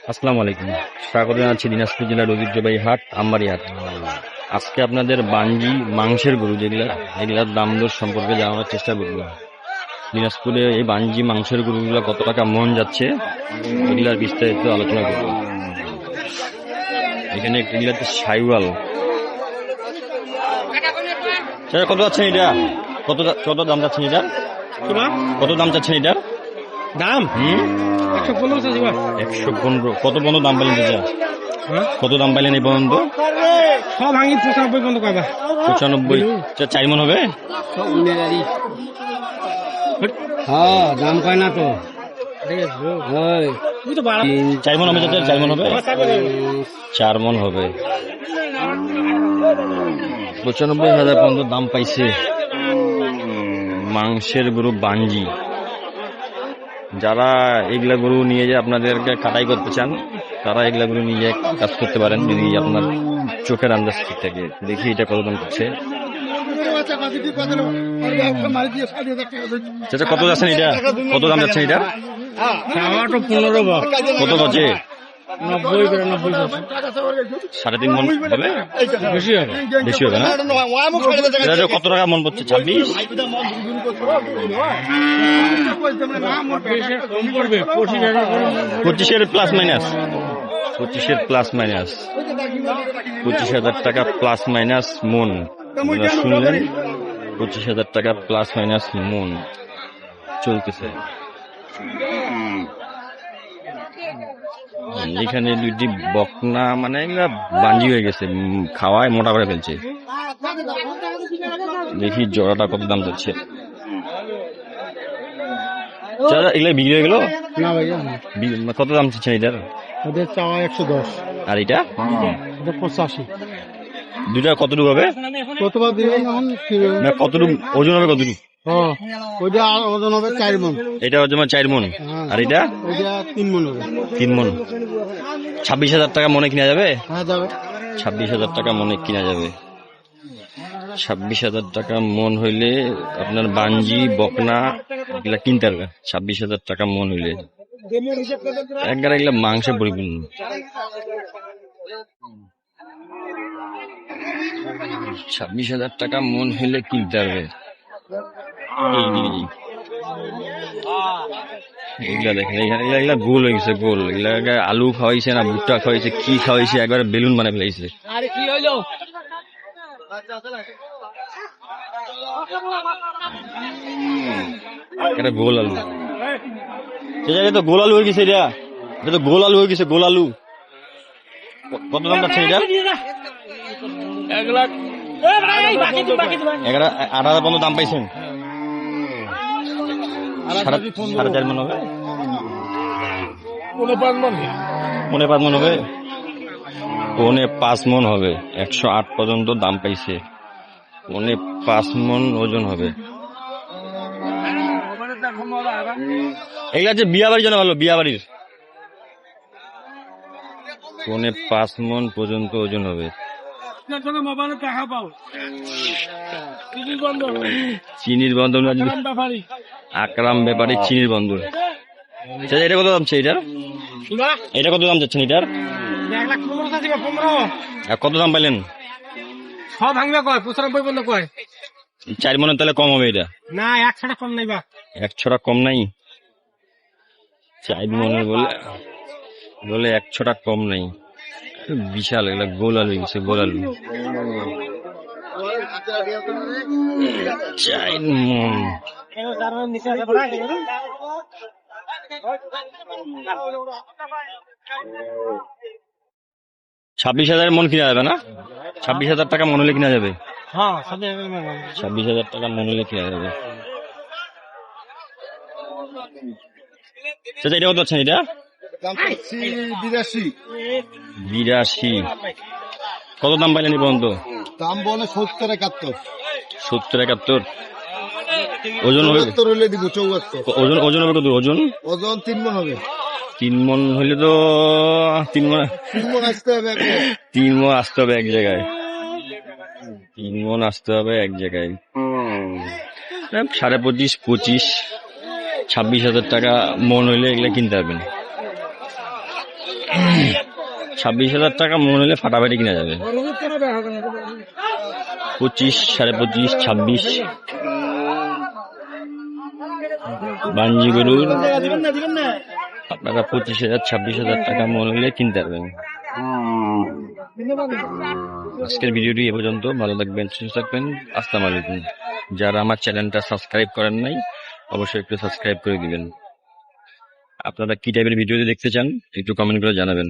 আসসালামু আলাইকুম। স্বাগত জানাচ্ছি দিনাজপুর জেলার ঐতিহ্যবাহী হাট আমবাড়ি হাট। আজকে আপনাদের বাঞ্জি মাংসের গরু এগুলার দাম দর সম্পর্কে জানানোর চেষ্টা করব। দিনাজপুরে এই বাঞ্জি মাংসের গরুগুলো কত টাকা মন যাচ্ছে এগুলার বিস্তারিত আলোচনা করব। এখানে এগুলাতে সাইওয়াল কত যাচ্ছেন এটা? কত দাম যাচ্ছেন এটা? কত দাম চাচ্ছেন এটা? দাম 115। কত পর্যন্ত দাম পাইলেন এটা? কত দাম পাইলেন এই পর্যন্ত? সব ভাঙি 95 পর্যন্ত কয়বা 95। 4 মন হবে? হ্যাঁ দাম কয় না তো 4 মন হবে? 4 মন হবে? 4 মন হবে। 95,000 পর্যন্ত দাম পাইছে মাংসের গরু বাঞ্জি। যারা এগুলা গরু নিয়ে যে আপনাদেরকে কাটাই করতে চান তারা এগুলা গরু নিয়ে কাজ করতে পারেন যদি আপনার চোখের আন্দাজ ঠিক থাকে। দেখি এটা কত দাম করছে। কত যাচ্ছেন এটা? কত দাম যাচ্ছেন এটা? 15 কত বাজে? 90 3.5 মন হবে? বেশি হবে বেশি হবে না? এটা কত টাকা মন পড়ছে? 26? কম করবে 25-এর প্লাস মাইনাস 25,000 টাকা প্লাস মাইনাস মন। শুনলেন, 25,000 টাকা প্লাস মাইনাস মন চলতেছে। এখানে দুইটি বকনা মানে এগুলা বাঞ্জি হয়ে গেছে, খাওয়ায় মোটা করে ফেলছে। দেখি জোড়াটা কত দাম যাচ্ছে। এগুলা বিক্রি হয়ে গেল? না ভাইয়া কত দাম চাচ্ছেন এটার? ওদের চাওয়া 110 আর এটা? 85 দুইটা কতটুকু হবে? কতবার দিবেন এখন না কতটুকু ওজন হবে? কতটুকু ওইটা ওজন হবে 4 মণ। এটা ওজন 4 মন। আর এটা? ওইটা 3 মণ হবে। 3 মন। 26,000 টাকা মনে কিনা যাবে? হ্যাঁ যাবে। 26,000 টাকা মনে কিনা যাবে। 26,000 টাকা মন হইলে আপনার বাঞ্জি বকনা এগুলা কিনতে পারবে। 26,000 টাকা মন হইলে একবার এগুলা মাংসে পরিপূর্ণ। 26,000 টাকা মন হইলে কিনতে পারবে। এগুলা দেখেন এগুলা গোল হয়ে গেছে, গোল। এগুলা আলু খাওয়াইছে না ভুট্টা খাওয়াইছে কি খাওয়াইছে একবার বেলুন বানাই ফেলাইছে। এটা গোল আলু, এটা তো গোল আলু হয়ে গেছে। এটা তো গোল আলু হয়ে গেছে, গোল আলু। কত দাম যাচ্ছে এটা? 8,000 পর্যন্ত দাম পাইছেন? 4.5 মন হবে? 5 মণ 5.5 মন হবে? 5.5 মন হবে। 108 পর্যন্ত দাম পাইছে। 5.5 মন ওজন হবে। এগুলা যে বিয়া বাড়ির জন্য ভালো, বিয়া বাড়ির। 5.5 মন পর্যন্ত ওজন হবে। চিনির বন্ধন আকরাম ব্যাপারী চিনির বন্ধন। এটা কত দাম চাই? এটা কত দাম যাচ্ছেন এটার? 1,15 কত দাম পাইলেন? সব ভাঙবে কয় 95 পর্যন্ত কয়। 4 মনের তাহলে কম হবে এটা? না 1 টাকা কম নাই বা 1 ছড়া কম নাই। 4 মনের বলে 1 ছড়া কম নাই। বিশাল এগুলা গোল আলু গেছে, গোল আলু। 4 মন 26,000 মন কিনা যাবে না? 26,000 টাকা মন হলে কিনা যাবে। 26,000 টাকা মন হলে কিনা যাবে। এটা কত আছেন? এটা 82। কত দাম পাইলেন এই পর্যন্ত? দাম বলে 70-71। 70-71 ওজন হবে? ওজন হবে কত? ওজন 3 মণ হবে। 3 মন হইলে তো 3 মন আসতে হবে 3 মন আসতে হবে এক জায়গায়। 3 মন আসতে হবে এক জায়গায়। 25.5 26,000 টাকা মন হইলে এগুলা কিনতে পারবেন। 26,000 টাকা মন হলে ফাটাফাটি কিনা যাবে। 25, 25.5, 26 বাঞ্জি গরুর আপনারা 25,000, 26,000 টাকা মন হলে কিনতে পারবেন। আজকের ভিডিওটি এ পর্যন্ত। ভালো থাকবেন, সুস্থ থাকবেন। আসসালামু আলাইকুম। যারা আমার চ্যানেলটা সাবস্ক্রাইব করেন নাই অবশ্যই একটু সাবস্ক্রাইব করে দিবেন। আপনারা কি টাইপের ভিডিও দেখতে চান একটু কমেন্ট করে জানাবেন।